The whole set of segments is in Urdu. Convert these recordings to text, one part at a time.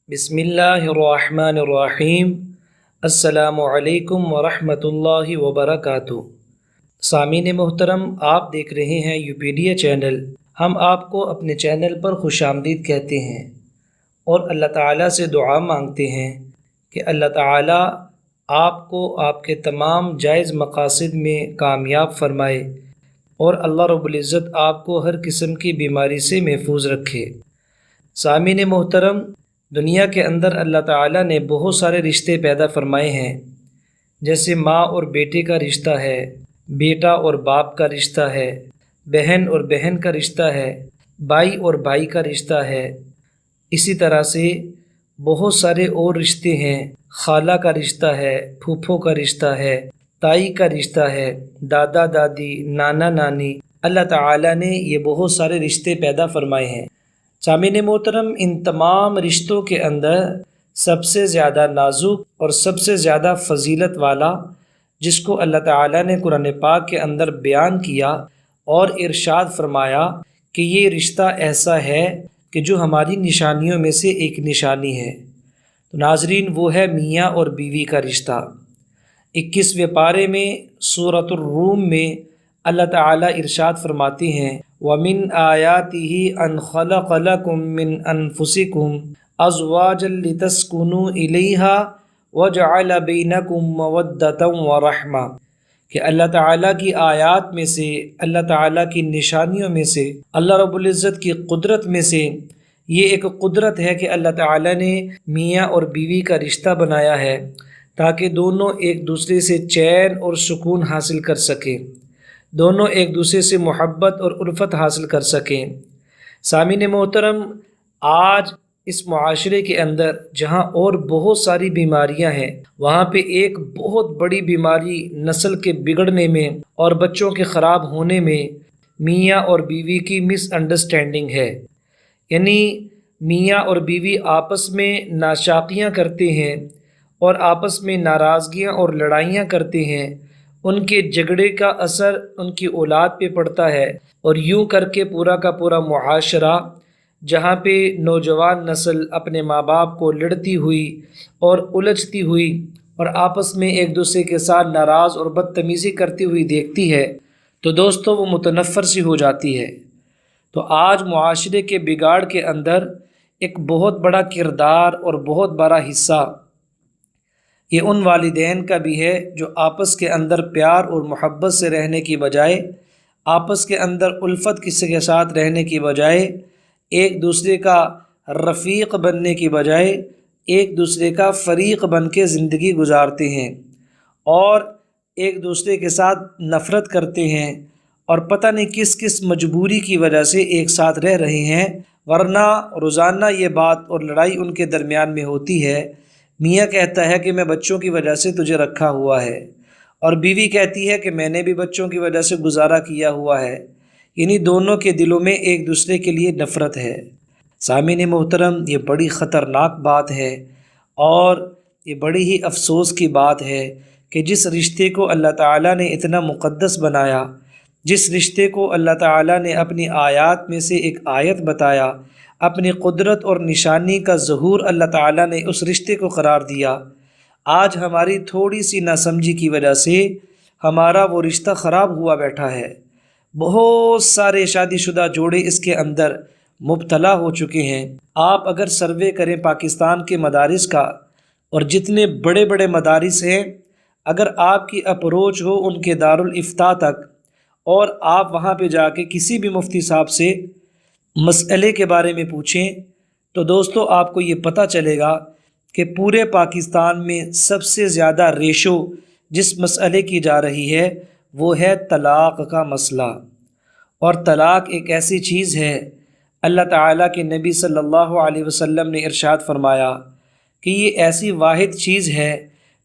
بسم اللہ الرحمن الرحیم۔ السلام علیکم ورحمۃ اللہ وبرکاتہ۔ سامعین محترم، آپ دیکھ رہے ہیں یوپیڈیا چینل۔ ہم آپ کو اپنے چینل پر خوش آمدید کہتے ہیں اور اللہ تعالیٰ سے دعا مانگتے ہیں کہ اللہ تعالیٰ آپ کو آپ کے تمام جائز مقاصد میں کامیاب فرمائے اور اللہ رب العزت آپ کو ہر قسم کی بیماری سے محفوظ رکھے۔ سامعین محترم، دنیا کے اندر اللہ تعالیٰ نے بہت سارے رشتے پیدا فرمائے ہیں، جیسے ماں اور بیٹے کا رشتہ ہے، بیٹا اور باپ کا رشتہ ہے، بہن اور بہن کا رشتہ ہے، بھائی اور بھائی کا رشتہ ہے۔ اسی طرح سے بہت سارے اور رشتے ہیں، خالہ کا رشتہ ہے، پھوپھو کا رشتہ ہے، تائی کا رشتہ ہے، دادا دادی، نانا نانی۔ اللہ تعالیٰ نے یہ بہت سارے رشتے پیدا فرمائے ہیں۔ سامعین محترم، ان تمام رشتوں کے اندر سب سے زیادہ نازک اور سب سے زیادہ فضیلت والا، جس کو اللہ تعالیٰ نے قرآن پاک کے اندر بیان کیا اور ارشاد فرمایا کہ یہ رشتہ ایسا ہے کہ جو ہماری نشانیوں میں سے ایک نشانی ہے، تو ناظرین وہ ہے میاں اور بیوی کا رشتہ۔ 21ویں پارے میں سورۃ الروم میں اللہ تعالیٰ ارشاد فرماتے ہیں، وَمِنْ آيَاتِهِ أَنْ خَلَقَ لَكُم مِّنْ أَنفُسِكُمْ أَزْوَاجًا لِتَسْكُنُوا إِلَيْهَا وَجَعَلَ بَيْنَكُم مَّوَدَّةً وَرَحْمَةً کہ اللہ تعالیٰ کی آیات میں سے، اللہ تعالیٰ کی نشانیوں میں سے، اللہ رب العزت کی قدرت میں سے یہ ایک قدرت ہے کہ اللہ تعالیٰ نے میاں اور بیوی کا رشتہ بنایا ہے تاکہ دونوں ایک دوسرے سے چین اور سکون حاصل کر سکیں، دونوں ایک دوسرے سے محبت اور الفت حاصل کر سکیں۔ سامعین محترم، آج اس معاشرے کے اندر جہاں اور بہت ساری بیماریاں ہیں، وہاں پہ ایک بہت بڑی بیماری نسل کے بگڑنے میں اور بچوں کے خراب ہونے میں میاں اور بیوی کی مس انڈرسٹینڈنگ ہے۔ یعنی میاں اور بیوی آپس میں ناشاکیاں کرتے ہیں اور آپس میں ناراضگیاں اور لڑائیاں کرتے ہیں۔ ان کے جھگڑے کا اثر ان کی اولاد پہ پڑتا ہے، اور یوں کر کے پورا کا پورا معاشرہ، جہاں پہ نوجوان نسل اپنے ماں باپ کو لڑتی ہوئی اور الجھتی ہوئی اور آپس میں ایک دوسرے کے ساتھ ناراض اور بدتمیزی کرتی ہوئی دیکھتی ہے، تو دوستو وہ متنفر سی ہو جاتی ہے۔ تو آج معاشرے کے بگاڑ کے اندر ایک بہت بڑا کردار اور بہت بڑا حصہ یہ ان والدین کا بھی ہے جو آپس کے اندر پیار اور محبت سے رہنے کی بجائے، آپس کے اندر الفت کسی کے ساتھ رہنے کی بجائے، ایک دوسرے کا رفیق بننے کی بجائے ایک دوسرے کا فریق بن کے زندگی گزارتے ہیں اور ایک دوسرے کے ساتھ نفرت کرتے ہیں، اور پتہ نہیں کس کس مجبوری کی وجہ سے ایک ساتھ رہ رہے ہیں، ورنہ روزانہ یہ بات اور لڑائی ان کے درمیان میں ہوتی ہے۔ میاں کہتا ہے کہ میں بچوں کی وجہ سے تجھے رکھا ہوا ہے، اور بیوی کہتی ہے کہ میں نے بھی بچوں کی وجہ سے گزارا کیا ہوا ہے، یعنی دونوں کے دلوں میں ایک دوسرے کے لیے نفرت ہے۔ سامعین محترم، یہ بڑی خطرناک بات ہے اور یہ بڑی ہی افسوس کی بات ہے کہ جس رشتے کو اللہ تعالیٰ نے اتنا مقدس بنایا، جس رشتے کو اللہ تعالیٰ نے اپنی آیات میں سے ایک آیت بتایا، اپنی قدرت اور نشانی کا ظہور اللہ تعالیٰ نے اس رشتے کو قرار دیا، آج ہماری تھوڑی سی ناسمجھی کی وجہ سے ہمارا وہ رشتہ خراب ہوا بیٹھا ہے۔ بہت سارے شادی شدہ جوڑے اس کے اندر مبتلا ہو چکے ہیں۔ آپ اگر سروے کریں پاکستان کے مدارس کا، اور جتنے بڑے بڑے مدارس ہیں، اگر آپ کی اپروچ ہو ان کے دارالافتاء تک اور آپ وہاں پہ جا کے کسی بھی مفتی صاحب سے مسئلے کے بارے میں پوچھیں، تو دوستو آپ کو یہ پتہ چلے گا کہ پورے پاکستان میں سب سے زیادہ ریشو جس مسئلے کی جا رہی ہے وہ ہے طلاق کا مسئلہ۔ اور طلاق ایک ایسی چیز ہے، اللہ تعالیٰ کے نبی صلی اللہ علیہ وسلم نے ارشاد فرمایا کہ یہ ایسی واحد چیز ہے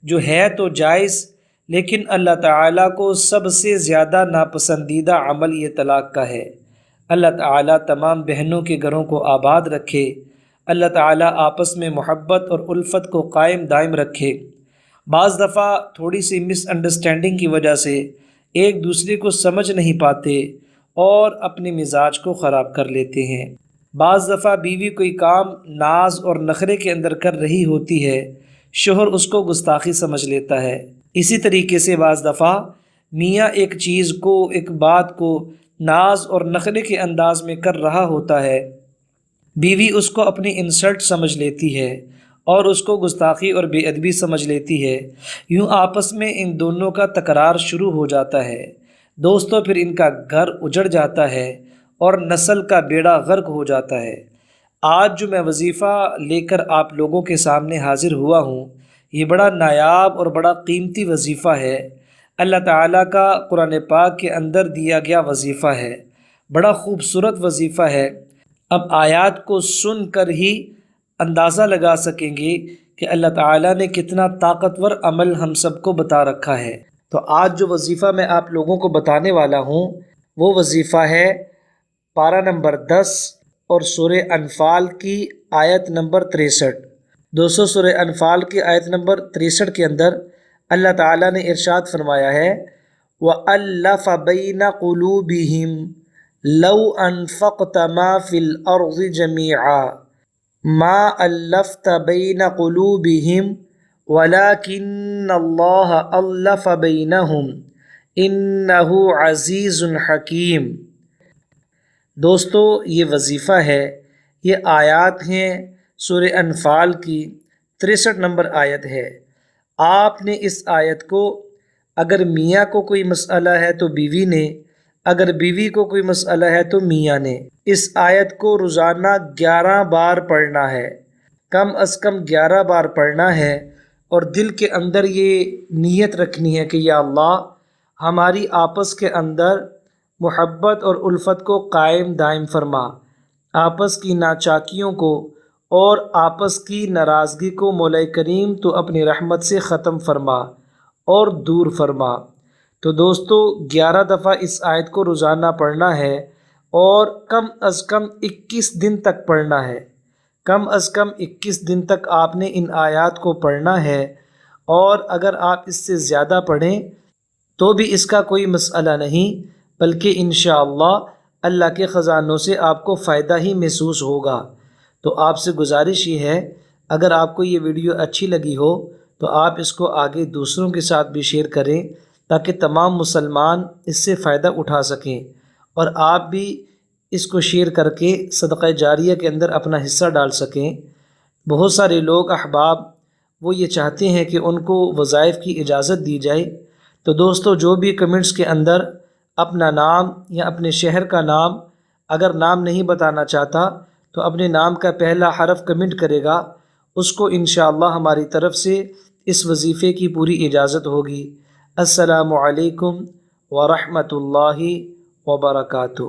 جو ہے تو جائز، لیکن اللہ تعالیٰ کو سب سے زیادہ ناپسندیدہ عمل یہ طلاق کا ہے۔ اللہ تعالیٰ تمام بہنوں کے گھروں کو آباد رکھے، اللہ تعالیٰ آپس میں محبت اور الفت کو قائم دائم رکھے۔ بعض دفعہ تھوڑی سی مس انڈرسٹینڈنگ کی وجہ سے ایک دوسرے کو سمجھ نہیں پاتے اور اپنے مزاج کو خراب کر لیتے ہیں۔ بعض دفعہ بیوی کوئی کام ناز اور نخرے کے اندر کر رہی ہوتی ہے، شوہر اس کو گستاخی سمجھ لیتا ہے۔ اسی طریقے سے بعض دفعہ میاں ایک چیز کو، ایک بات کو ناز اور نخرے کے انداز میں کر رہا ہوتا ہے، بیوی اس کو اپنی انسلٹ سمجھ لیتی ہے اور اس کو گستاخی اور بے ادبی سمجھ لیتی ہے۔ یوں آپس میں ان دونوں کا تکرار شروع ہو جاتا ہے۔ دوستو، پھر ان کا گھر اجڑ جاتا ہے اور نسل کا بیڑا غرق ہو جاتا ہے۔ آج جو میں وظیفہ لے کر آپ لوگوں کے سامنے حاضر ہوا ہوں، یہ بڑا نایاب اور بڑا قیمتی وظیفہ ہے۔ اللہ تعالیٰ کا قرآن پاک کے اندر دیا گیا وظیفہ ہے، بڑا خوبصورت وظیفہ ہے۔ اب آیات کو سن کر ہی اندازہ لگا سکیں گے کہ اللہ تعالیٰ نے کتنا طاقتور عمل ہم سب کو بتا رکھا ہے۔ تو آج جو وظیفہ میں آپ لوگوں کو بتانے والا ہوں وہ وظیفہ ہے پارہ نمبر 10 اور سورہ انفال کی آیت نمبر 63۔ دوستو، سورہ انفال کی آیت نمبر 63 کے اندر اللہ تعالیٰ نے ارشاد فرمایا ہے وَأَلَّفَ بَيْنَ قُلُوبِهِمْ لَوْ أَنفَقْتَ مَا فِي الْأَرْضِ جَمِيعًا مَا أَلَّفْتَ بَيْنَ قُلُوبِهِمْ وَلَكِنَّ اللَّهَ أَلَّفَ بَيْنَهُمْ إِنَّهُ عَزِيزٌ حَكِيمٌ۔ دوستو، یہ وظیفہ ہے، یہ آیات ہیں سورہ انفال کی 63 نمبر آیت ہے۔ آپ نے اس آیت کو، اگر میاں کو کوئی مسئلہ ہے تو بیوی نے، اگر بیوی کو کوئی مسئلہ ہے تو میاں نے، اس آیت کو روزانہ 11 بار پڑھنا ہے، کم از کم 11 بار پڑھنا ہے، اور دل کے اندر یہ نیت رکھنی ہے کہ یا اللہ ہماری آپس کے اندر محبت اور الفت کو قائم دائم فرما، آپس کی ناچاکیوں کو اور آپس کی ناراضگی کو مولا کریم تو اپنی رحمت سے ختم فرما اور دور فرما۔ تو دوستو، 11 دفعہ اس آیت کو روزانہ پڑھنا ہے اور کم از کم 21 دن تک پڑھنا ہے، کم از کم 21 دن تک آپ نے ان آیات کو پڑھنا ہے، اور اگر آپ اس سے زیادہ پڑھیں تو بھی اس کا کوئی مسئلہ نہیں، بلکہ انشاءاللہ اللہ کے خزانوں سے آپ کو فائدہ ہی محسوس ہوگا۔ تو آپ سے گزارش یہ ہے، اگر آپ کو یہ ویڈیو اچھی لگی ہو تو آپ اس کو آگے دوسروں کے ساتھ بھی شیئر کریں تاکہ تمام مسلمان اس سے فائدہ اٹھا سکیں، اور آپ بھی اس کو شیئر کر کے صدقہ جاریہ کے اندر اپنا حصہ ڈال سکیں۔ بہت سارے لوگ احباب وہ یہ چاہتے ہیں کہ ان کو وظائف کی اجازت دی جائے، تو دوستو جو بھی کمنٹس کے اندر اپنا نام یا اپنے شہر کا نام، اگر نام نہیں بتانا چاہتا تو اپنے نام کا پہلا حرف کمنٹ کرے گا، اس کو انشاءاللہ ہماری طرف سے اس وظیفے کی پوری اجازت ہوگی۔ السلام علیکم ورحمۃ اللہ وبرکاتہ۔